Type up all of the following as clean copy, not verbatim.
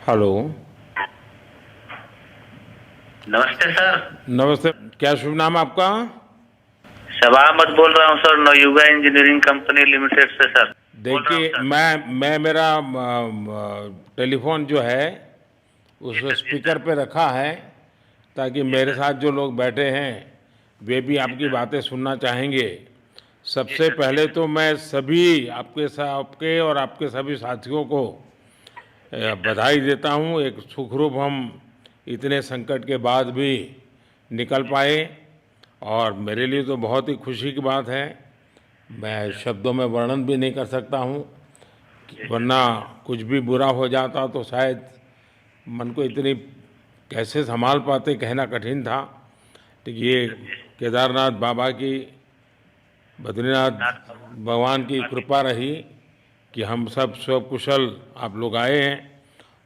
Hello. नमस्ते sir. नमस्ते। क्या शुभ नाम आपका? शबा अहमद बोल रहा हूँ sir, Navayuga engineering company limited से सर बोल रहा हूँ देखिए, सर। मैं मेरा टेलीफोन जो है जी उस सर, जी स्पीकर सर, पे रखा है ताकि जी मेरे सर, साथ जो लोग बैठे हैं वे भी जी आपकी सर, बातें सुनना चाहेंगे। जी सबसे सर, जी पहले सर। तो मैं सभी आपके और आपके सभी साथियों को जी सर, बधाई देता हूँ। एक सुखरूप हम इतने संकट के बाद भी निकल जी पाए सर, और जी मेरे लिए सर, तो बहुत ही खुशी की बात है। जी मैं सर, शब्दों में वर्णन भी नहीं कर सकता हूँ, जी सर, वरना कुछ भी बुरा हो जाता तो शायद मन को इतनी कैसे संभाल पाते कहना कठिन था। तो जी ये सर, जी सर। केदारनाथ बाबा की, बद्रीनाथ नाथ बाबा, भगवान की बाबा की कृपा रही कि हम सब स्वकुशल आप लोग आए हैं।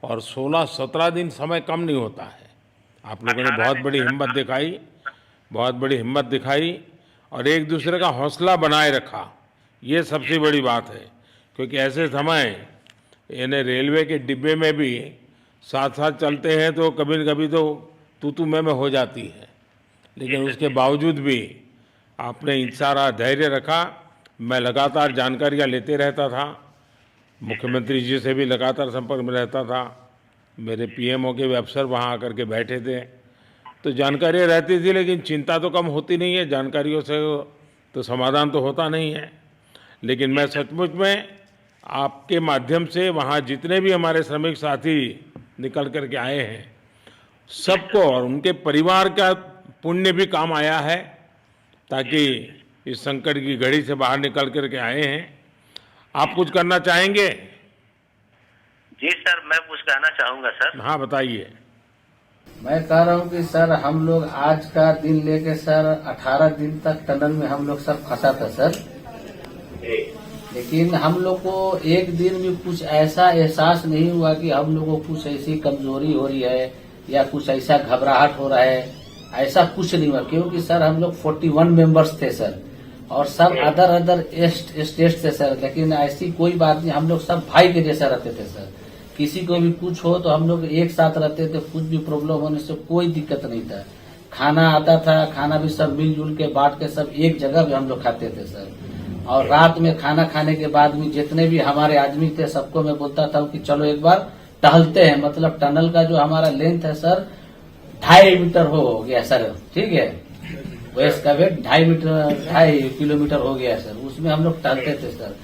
और 16-17 दिन समय कम नहीं होता है। आप लोगों ने 18 बहुत दिन बड़ी सर, हिम्मत 18 दिखाई, बहुत बड़ी हिम्मत दिखाई और एक जी दूसरे का सर, हौसला बनाए रखा। ये जी सबसे सर, बड़ी बात है, क्योंकि जी ऐसे सर, समय यानी रेलवे के डिब्बे में भी साथ साथ जी चलते हैं तो कभी न कभी तो तू मैं हो जाती है, जी लेकिन सर, उसके जी सर, बावजूद भी आपने जी सर, सारा धैर्य रखा। मैं लगातार जानकारियाँ लेते रहता था, जी सर, जी मुख्यमंत्री जी से भी लगातार संपर्क में रहता था, मेरे पीएमओ के भी अफसर वहाँ आकर के बैठे थे, तो जानकारियाँ रहती थी। लेकिन चिंता तो कम होती नहीं है, जानकारियों से तो समाधान तो होता नहीं है। लेकिन मैं सर, सचमुच में आपके माध्यम से वहाँ जितने भी हमारे श्रमिक साथी निकल कर के आए हैं, जी सबको सर, और उनके परिवार का पुण्य भी काम आया है, जी ताकि सर, जी इस संकट की घड़ी से बाहर निकल कर के आए हैं। आप जी कुछ सर, करना चाहेंगे? जी सर। मैं कुछ कहना चाहूँगा सर। हाँ, बताइए। मैं कह रहा हूँ कि सर हम लोग आज का दिन लेके सर 18 दिन तक टनल में हम लोग सब फंसा था सर। जी लेकिन हम लोग को एक दिन भी कुछ ऐसा एहसास नहीं हुआ कि हम लोगों को कुछ ऐसी कमजोरी हो रही है या कुछ ऐसा घबराहट हो रहा है। ऐसा कुछ नहीं हुआ, क्योंकि सर हम लोग 41 मेंबर्स थे सर, और सब जी अदर अदर स्टेट थे सर। लेकिन ऐसी कोई बात नहीं, हम लोग सब भाई के जैसा रहते थे सर। किसी को भी कुछ हो तो हम लोग एक साथ रहते थे, कुछ भी प्रॉब्लम होने से कोई दिक्कत नहीं था। खाना आता था, खाना भी सब मिलजुल के बांट के सब एक जगह भी हम लोग खाते थे सर। और रात में खाना खाने के बाद भी जितने भी हमारे आदमी थे सबको मैं बोलता था कि चलो एक बार टहलते हैं। मतलब टनल का जो हमारा लेंथ है सर 2.5 मीटर हो गया सर, ठीक है। वेस्ट का वेट 2.5 किलोमीटर हो गया सर, उसमें हम लोग टहलते थे सर।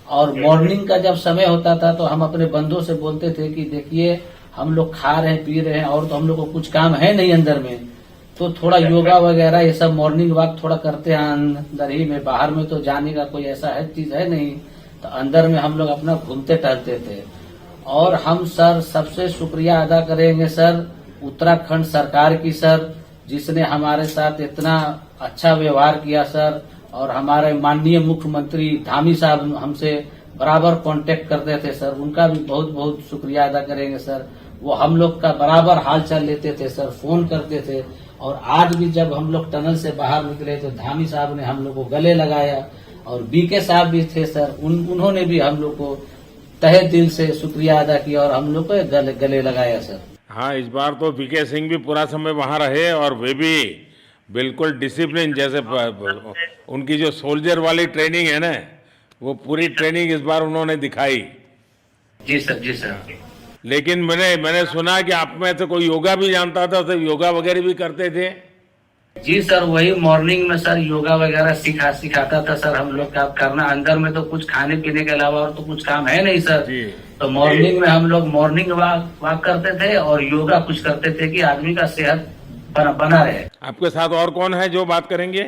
और मॉर्निंग का जब समय होता था तो हम अपने बंदों से बोलते थे कि देखिए हम लोग खा रहे हैं पी रहे हैं और तो हम लोग को कुछ काम है नहीं अंदर में, तो थोड़ा योगा वगैरह ये सब मॉर्निंग वॉक थोड़ा करते हैं अंदर ही में। बाहर में तो जाने का कोई ऐसा है चीज है नहीं, तो अंदर में हम लोग अपना घूमते टहलते थे। और हम सर सबसे शुक्रिया अदा करेंगे सर उत्तराखंड सरकार की सर, जिसने हमारे साथ इतना अच्छा व्यवहार किया सर। और हमारे माननीय मुख्यमंत्री धामी साहब हमसे बराबर कांटेक्ट करते थे सर, उनका भी बहुत बहुत शुक्रिया अदा करेंगे सर। वो हम लोग का बराबर हाल चाल लेते थे सर, फोन करते थे। और आज भी जब हम लोग टनल से बाहर निकले तो धामी साहब ने हम लोग को गले लगाया, और बीके साहब भी थे सर, उन्होंने भी हम लोग को तहे दिल से शुक्रिया अदा किया और हम लोग को गले लगाया सर। हाँ, इस बार तो वीके सिंह भी पूरा समय वहाँ रहे और वे भी बिल्कुल डिसिप्लिन जैसे उनकी जो सोल्जर वाली ट्रेनिंग है ना, वो जी पूरी सर, ट्रेनिंग इस बार उन्होंने दिखाई। जी सर, जी सर, लेकिन मैंने सुना कि आप में से कोई योगा भी जानता था, तो योगा वगैरह भी करते थे। जी सर, वही मॉर्निंग में सर योगा वगैरह सिखाता था सर हम लोग का करना। अंदर में तो कुछ खाने पीने के अलावा और तो कुछ काम है नहीं सर। जी। तो मॉर्निंग में हम लोग मॉर्निंग वॉक करते थे और योगा कुछ करते थे कि आदमी का सेहत बना रहे। आपके साथ और कौन है जो बात करेंगे?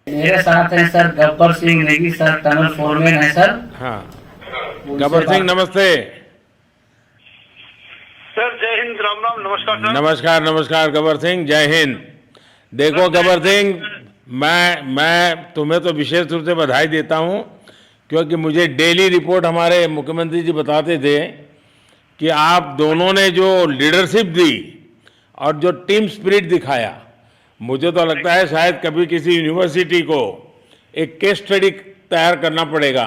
मेरे साथ है sir Gabbar Singh Negi sir, tunnel foreman है सर। हाँ, उनसे गब्बर सिंह बात। नमस्ते। सर जय हिंद, राम राम, नमस्कार सर। नमस्कार नमस्कार गब्बर सिंह, जय हिंद। देखो सर जय गब्बर हिंद। सिंह, मैं तुम्हें तो विशेष रूप से बधाई देता हूँ, क्योंकि मुझे डेली रिपोर्ट हमारे मुख्यमंत्री जी बताते थे कि आप दोनों ने जो लीडरशिप दी और जो टीम स्पिरिट दिखाया, मुझे तो लगता है शायद कभी किसी यूनिवर्सिटी को एक केस स्टडी तैयार करना पड़ेगा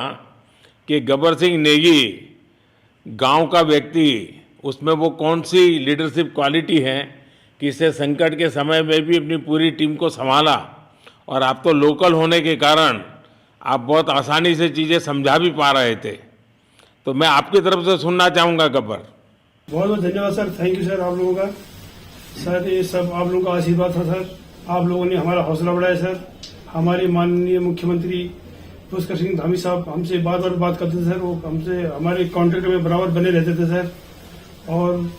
कि गब्बर सिंह नेगी गांव का व्यक्ति उसमें वो कौन सी लीडरशिप क्वालिटी है कि इससे संकट के समय में भी अपनी पूरी टीम को संभाला, और आप तो लोकल होने के कारण आप बहुत आसानी से चीज़ें समझा भी पा रहे थे। तो मैं आपकी तरफ से सुनना चाहूँगा गब्बर। बहुत बहुत धन्यवाद सर, थैंक यू सर आप लोगों का। सर ये सब आप लोगों का आशीर्वाद था सर, आप लोगों ने हमारा हौसला बढ़ाया सर। हमारे माननीय मुख्यमंत्री पुष्कर सिंह धामी साहब हमसे बात करते थे सर, वो हमसे हमारे कॉन्ट्रैक्ट में बराबर बने रहते थे सर। और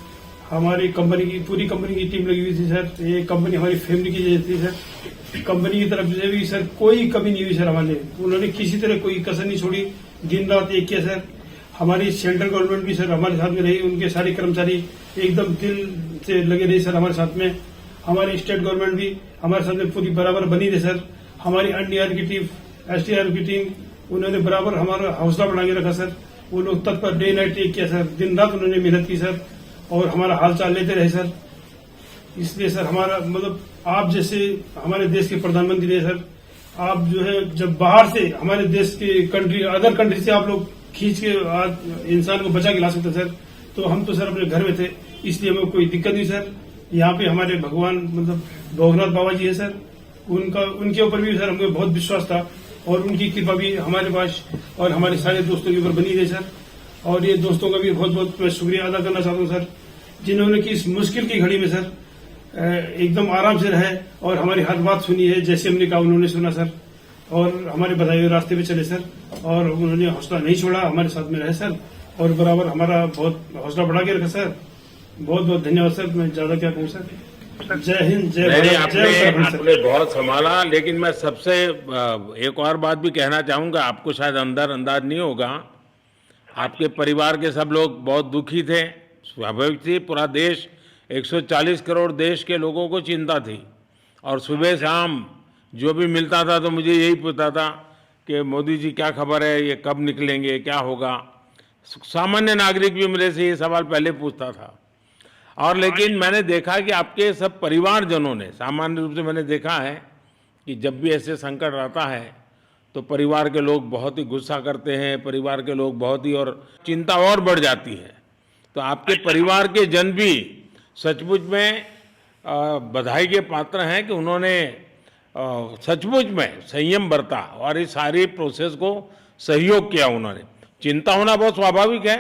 हमारी कंपनी की पूरी कंपनी की टीम लगी हुई थी सर, ये कंपनी हमारी फैमिली की जैसी थी सर। कंपनी की तरफ से भी सर कोई कमी नहीं हुई सर हमारे, उन्होंने किसी तरह कोई कसर नहीं छोड़ी, दिन रात एक किया सर। हमारी सेंट्रल गवर्नमेंट भी सर हमारे साथ में रही, उनके सारे कर्मचारी एकदम दिल से लगे रहे सर हमारे साथ में। हमारी स्टेट गवर्नमेंट भी हमारे साथ में पूरी बराबर बनी रही सर। हमारी एनडीआर की टीम, एसडीआर की टीम, उन्होंने बराबर हमारा हौसला बढ़ा के रखा सर। वो लोग तत्पर डे नाइट एक किया सर, दिन रात उन्होंने मेहनत की सर और हमारा हालचाल लेते रहे सर। इसलिए सर हमारा मतलब आप जैसे हमारे देश के प्रधानमंत्री है सर, आप जो है जब बाहर से हमारे देश के कंट्री अदर कंट्री से आप लोग खींच के इंसान को बचा के ला सकते सर, तो हम तो सर अपने घर में थे, इसलिए हमें कोई दिक्कत नहीं सर। यहाँ पे हमारे भगवान मतलब भोगनाथ बाबा जी है सर, उनके ऊपर भी सर हमें बहुत विश्वास था और उनकी कृपा भी हमारे पास और हमारे सारे दोस्तों के ऊपर बनी रही सर। और ये दोस्तों का भी बहुत बहुत मैं शुक्रिया अदा करना चाहता हूँ सर, जिन्होंने कि इस मुश्किल की घड़ी में सर एकदम आराम से रहे और हमारी हर बात सुनी है, जैसे हमने कहा उन्होंने सुना सर और हमारे बताए हुए रास्ते पे चले सर। और उन्होंने हौसला नहीं छोड़ा, हमारे साथ में रहे सर और बराबर हमारा बहुत हौसला बढ़ा के रखा सर। बहुत बहुत धन्यवाद सर, मैं ज्यादा क्या कहूँ सर। जय हिंद, जय भारत, जय उत्तराखंड सर। आपने बहुत संभाला, लेकिन मैं सबसे एक और बात भी कहना चाहूँगा, आपको शायद अंदाज नहीं होगा, आपके परिवार के सब लोग बहुत दुखी थे, स्वाभाविक थी। पूरा देश 140 करोड़ देश के लोगों को चिंता थी और सुबह शाम जो भी मिलता था तो मुझे यही पूछता था कि मोदी जी क्या खबर है, ये कब निकलेंगे, क्या होगा। सामान्य नागरिक भी मेरे से ये सवाल पहले पूछता था। और लेकिन मैंने देखा कि आपके सब परिवारजनों ने, सामान्य रूप से मैंने देखा है कि जब भी ऐसे संकट आता है तो परिवार के लोग बहुत ही गुस्सा करते हैं, परिवार के लोग बहुत ही, और चिंता और बढ़ जाती है। तो आपके परिवार के जन भी सचमुच में बधाई के पात्र हैं कि उन्होंने सचमुच में संयम बरता और इस सारी प्रोसेस को सहयोग किया उन्होंने। चिंता होना बहुत स्वाभाविक है,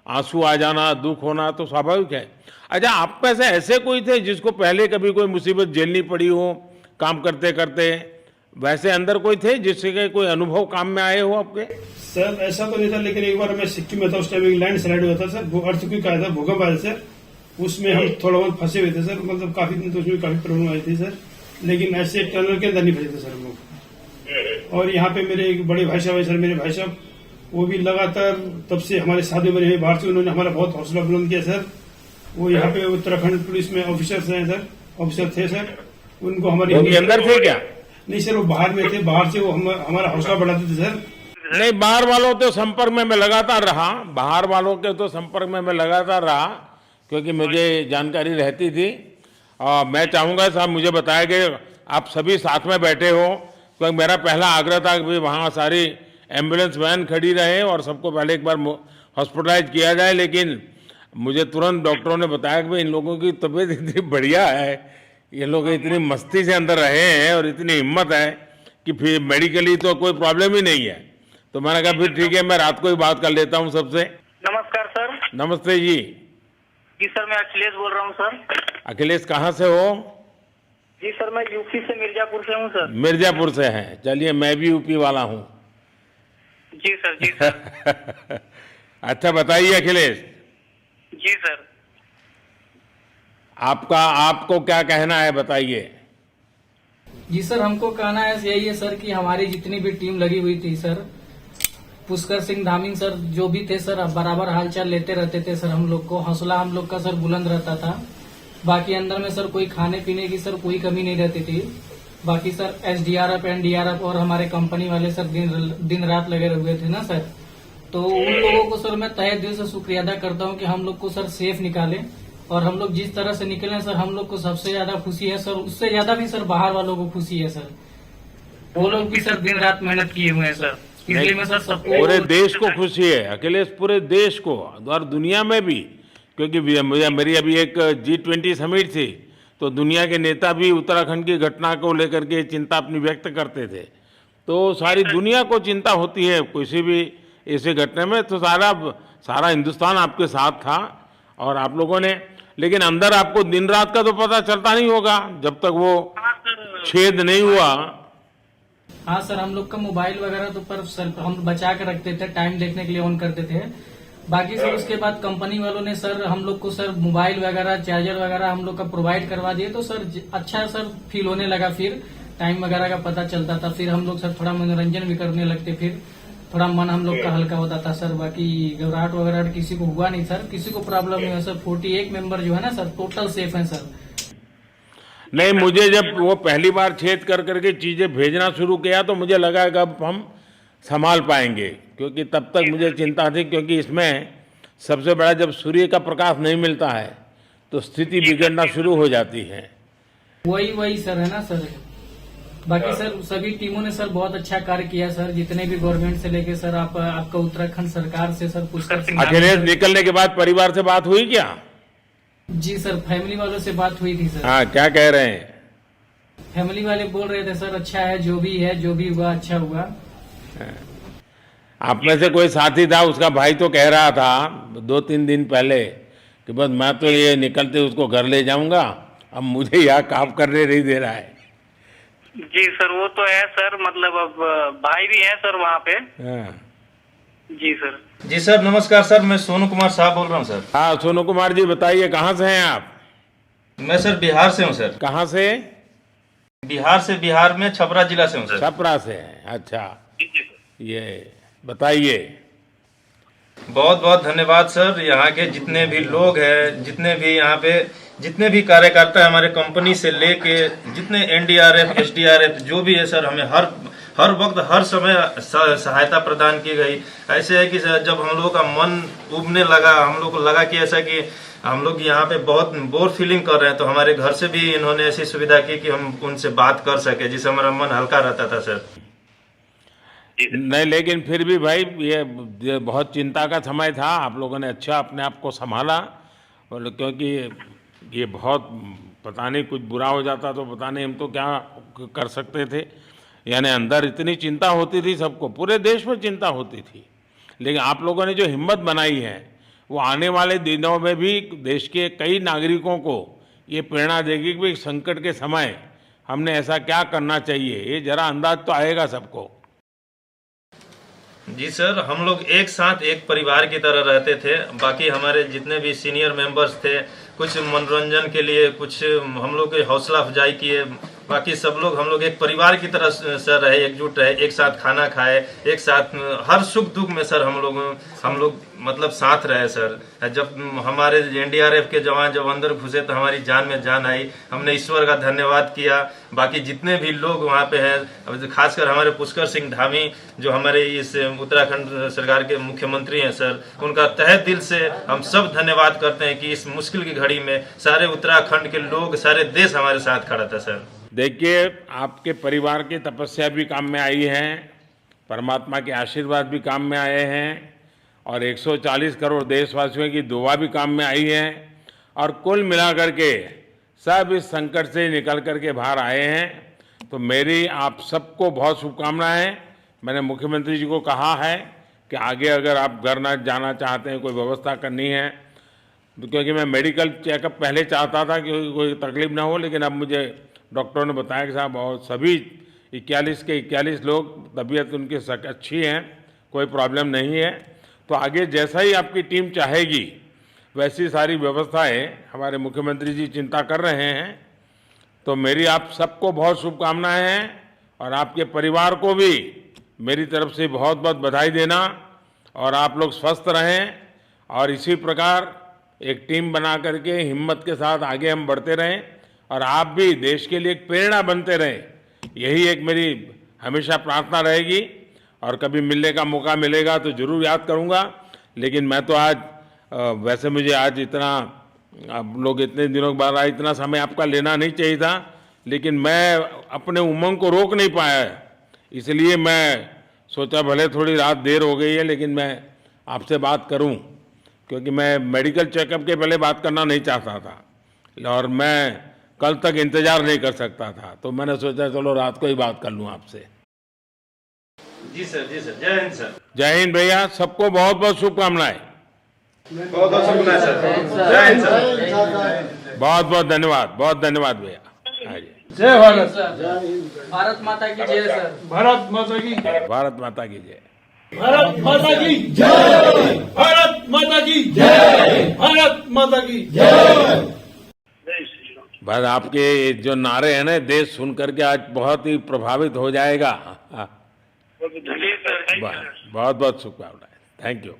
आंसू आ जाना, दुख होना तो स्वाभाविक है। अच्छा, आप में से ऐसे कोई थे जिसको पहले कभी कोई मुसीबत झेलनी पड़ी हो काम करते करते? वैसे अंदर कोई थे जिससे कोई अनुभव काम में आए हो आपके? सर ऐसा तो नहीं था, लेकिन एक बार मैं सिक्किम में था, उस टाइम एक लैंड स्लाइड हुआ था सर, वो अर्थक्वेक आया था, भूकंप आया सर, उसमें हम थोड़ा बहुत फंसे हुए थे सर, मतलब काफी दिन तो उसमें काफी प्रॉब्लम आई थी सर, लेकिन ऐसे टनल के अंदर नहीं फंसे थे सर हम लोग। और यहाँ पे मेरे एक बड़े भाई साहब है सर, मेरे भाई साहब वो भी लगातार तब से हमारे साथ बने हुए बाहर से, उन्होंने हमारा बहुत हौसला बुलंद किया सर। वो यहाँ पे उत्तराखंड पुलिस में ऑफिसर्स हैं सर, ऑफिसर थे सर, उनको हमारी अंदर थे क्या? नहीं सर, वो बाहर में थे, बाहर से वो हमारा हौसला बढ़ाते थे सर। नहीं, बाहर वालों तो संपर्क में मैं लगातार रहा, बाहर वालों के तो संपर्क में मैं लगातार रहा क्योंकि मुझे जानकारी रहती थी। और मैं चाहूँगा साहब मुझे बताया कि आप सभी साथ में बैठे हो, क्योंकि मेरा पहला आग्रह था कि वहाँ सारी एम्बुलेंस वैन खड़ी रहे और सबको पहले एक बार हॉस्पिटलाइज किया जाए। लेकिन मुझे तुरंत डॉक्टरों ने बताया कि भाई इन लोगों की तबीयत इतनी बढ़िया है, ये लोग इतनी मस्ती से अंदर रहे हैं और इतनी हिम्मत है कि फिर मेडिकली तो कोई प्रॉब्लम ही नहीं है। तो मैंने कहा फिर ठीक है, मैं रात को ही बात कर लेता हूँ सबसे। नमस्कार सर। नमस्ते जी। जी सर, मैं अखिलेश बोल रहा हूँ सर। अखिलेश कहाँ से हो? जी सर, मैं यूपी से मिर्जापुर से हूँ सर। मिर्जापुर से हैं, चलिए मैं भी यूपी वाला हूँ। जी सर, जी सर। अच्छा बताइए अखिलेश। जी सर। आपको क्या कहना है, बताइए। जी सर, हमको कहना है यही है सर कि हमारी जितनी भी टीम लगी हुई थी सर, पुष्कर सिंह धामी सर जो भी थे सर, बराबर हालचाल लेते रहते थे सर, हम लोग को हौसला हम लोग का सर बुलंद रहता था। बाकी अंदर में सर कोई खाने पीने की सर कोई कमी नहीं रहती थी। बाकी सर एसडीआरएफ, एनडीआरएफ और हमारे कंपनी वाले सर दिन रात लगे हुए थे ना सर, तो उन लोगों को सर मैं तहे दिल से शुक्रिया अदा करता हूँ कि हम लोग को सर सेफ निकाले। और हम लोग जिस तरह से निकले सर, हम लोग को सबसे ज्यादा खुशी है सर, उससे ज्यादा भी सर बाहर वालों को खुशी है सर, वो लोग भी सर दिन रात मेहनत किए हुए हैं सर। इसलिए मैं सर सबको, पूरे देश को खुशी है अखिलेश, पूरे देश को और दुनिया में भी क्योंकि मेरी अभी एक G20 समिट थी, तो दुनिया के नेता भी उत्तराखंड की घटना को लेकर के चिंता अपनी व्यक्त करते थे। तो सारी दुनिया को चिंता होती है किसी भी ऐसे घटने में, तो सारा हिंदुस्तान आपके साथ था और आप लोगों ने, लेकिन अंदर आपको दिन रात का तो पता चलता नहीं होगा जब तक वो छेद नहीं हुआ। हाँ सर, हम लोग का मोबाइल वगैरह तो पर सर हम बचा के रखते थे, टाइम देखने के लिए ऑन करते थे। बाकी सर उसके बाद कंपनी वालों ने सर हम लोग को सर मोबाइल वगैरह चार्जर वगैरह हम लोग का प्रोवाइड करवा दिए, तो सर अच्छा सर फील होने लगा, फिर टाइम वगैरह का पता चलता था, फिर हम लोग सर थोड़ा मनोरंजन भी करने लगते, फिर थोड़ा मन हम लोग का हल्का होता था सर। बाकी घबराहट वगैरह किसी को हुआ नहीं सर, किसी को प्रॉब्लम नहीं हुआ सर। 48 मेंबर जो है ना सर टोटल सेफ हैं सर। नहीं, मुझे जब वो पहली बार छेद कर करके चीज़ें भेजना शुरू किया तो मुझे लगा कि अब हम संभाल पाएंगे, क्योंकि तब तक मुझे चिंता थी, क्योंकि इसमें सबसे बड़ा जब सूर्य का प्रकाश नहीं मिलता है तो स्थिति बिगड़ना शुरू हो जाती है। वही सर है ना सर। बाकी सर सभी टीमों ने सर बहुत अच्छा कार्य किया सर, जितने भी गवर्नमेंट से लेके सर आपका उत्तराखंड सरकार से सर पुष्कर सिंह अखिलेश निकलने के बाद परिवार से बात हुई क्या? जी सर, फैमिली वालों से बात हुई थी सर। हाँ, क्या कह रहे हैं? फैमिली वाले बोल रहे थे सर अच्छा है, जो भी हुआ अच्छा हुआ। आप में से कोई साथी था, उसका भाई तो कह रहा था 2-3 दिन पहले कि बस मैं तो ये निकलते उसको घर ले जाऊंगा, अब मुझे यहाँ काम करने नहीं दे रहा है। जी सर, वो तो है सर, मतलब अब भाई भी है सर वहाँ पे। हाँ। जी सर। जी सर, नमस्कार सर, मैं सोनू कुमार साहब बोल रहा हूँ सर। हाँ, सोनू कुमार जी बताइए, कहाँ से हैं आप? मैं सर बिहार से हूँ सर। कहाँ से? बिहार में छपरा जिला से हूँ सर। छपरा से हैं, अच्छा। ये बताइए। बहुत बहुत धन्यवाद सर। यहाँ के जितने भी लोग हैं, जितने भी यहाँ पे जितने भी कार्यकर्ता है हमारे कंपनी से लेके जितने NDRF SDRF जो भी है सर, हमें हर वक्त हर समय सहायता प्रदान की गई। ऐसे है कि सर जब हम लोगों का मन उबने लगा, हम लोग को लगा कि ऐसा कि हम लोग यहाँ पे बहुत बोर फीलिंग कर रहे हैं, तो हमारे घर से भी इन्होंने ऐसी सुविधा की कि हम उनसे बात कर सके, जिससे हमारा मन हल्का रहता था सर। नहीं, लेकिन फिर भी भाई ये बहुत चिंता का समय था, आप लोगों ने अच्छा अपने आप को संभाला, और क्योंकि ये बहुत पता नहीं कुछ बुरा हो जाता तो पता नहीं हम तो क्या कर सकते थे। यानी अंदर इतनी चिंता होती थी, सबको पूरे देश में चिंता होती थी, लेकिन आप लोगों ने जो हिम्मत बनाई है वो आने वाले दिनों में भी देश के कई नागरिकों को ये प्रेरणा देगी कि संकट के समय हमने ऐसा क्या करना चाहिए, ये जरा अंदाज तो आएगा सबको। जी सर, हम लोग एक साथ एक परिवार की तरह रहते थे। बाकी हमारे जितने भी सीनियर मेंबर्स थे, कुछ मनोरंजन के लिए, कुछ हम लोग के हौसला अफजाई किए, बाकी सब लोग हम लोग एक परिवार की तरह सर रहे, एकजुट रहे, एक साथ खाना खाए, एक साथ हर सुख दुख में सर हम लोग मतलब साथ रहे सर। जब हमारे NDRF के जवान जब अंदर घुसे तो हमारी जान में जान आई, हमने ईश्वर का धन्यवाद किया। बाकी जितने भी लोग वहाँ पे हैं, खासकर हमारे पुष्कर सिंह धामी जो हमारे इस उत्तराखंड सरकार के मुख्यमंत्री हैं सर, उनका तहे दिल से हम सब धन्यवाद करते हैं कि इस मुश्किल की घड़ी में सारे उत्तराखंड के लोग, सारे देश हमारे साथ खड़ा था सर। देखिए, आपके परिवार की तपस्या भी काम में आई है, परमात्मा के आशीर्वाद भी काम में आए हैं, और 140 करोड़ देशवासियों की दुआ भी काम में आई है, और कुल मिलाकर के सब इस संकट से निकल करके बाहर आए हैं। तो मेरी आप सबको बहुत शुभकामनाएं। मैंने मुख्यमंत्री जी को कहा है कि आगे अगर आप घर न जाना चाहते हैं, कोई व्यवस्था करनी है, तो क्योंकि मैं मेडिकल चेकअप पहले चाहता था कि कोई तकलीफ ना हो, लेकिन अब मुझे डॉक्टरों ने बताया कि साहब और सभी 41 के 41 लोग तबीयत उनकी अच्छी है, कोई प्रॉब्लम नहीं है। तो आगे जैसा ही आपकी टीम चाहेगी वैसी सारी व्यवस्थाएं हमारे मुख्यमंत्री जी चिंता कर रहे हैं। तो मेरी आप सबको बहुत शुभकामनाएं हैं, और आपके परिवार को भी मेरी तरफ से बहुत बहुत बधाई देना, और आप लोग स्वस्थ रहें, और इसी प्रकार एक टीम बना करके हिम्मत के साथ आगे हम बढ़ते रहें, और आप भी देश के लिए एक प्रेरणा बनते रहें। यही एक मेरी हमेशा प्रार्थना रहेगी, और कभी मिलने का मौका मिलेगा तो ज़रूर याद करूंगा। लेकिन मैं तो आज वैसे मुझे आज इतना, आप लोग इतने दिनों के बाद इतना समय आपका लेना नहीं चाहिए था, लेकिन मैं अपने उमंग को रोक नहीं पाया, इसलिए मैं सोचा भले थोड़ी रात देर हो गई है लेकिन मैं आपसे बात करूं। क्योंकि मैं मेडिकल चेकअप के पहले बात करना नहीं चाहता था और मैं कल तक इंतजार नहीं कर सकता था, तो मैंने सोचा चलो रात को ही बात कर लूं आपसे। जी सर, जय हिंद सर। जय हिंद भैया, सबको बहुत बहुत शुभकामनाएं। बहुत बहुत शुक्रिया सर। जय हिंद सर। बहुत धन्यवाद भैया। हाँ जी। जय भारत। भारत माता की जय सर। भारत माता की भारत माता की जय। भारत माता की जय। भारत माता की जय। भारत माता की जय। बस आपके जो नारे हैं ना, देश सुन करके आज बहुत ही प्रभावित हो जाएगा। जी सर, थैंक यू सर। बहुत बहुत शुभकामनाएं। Thank you.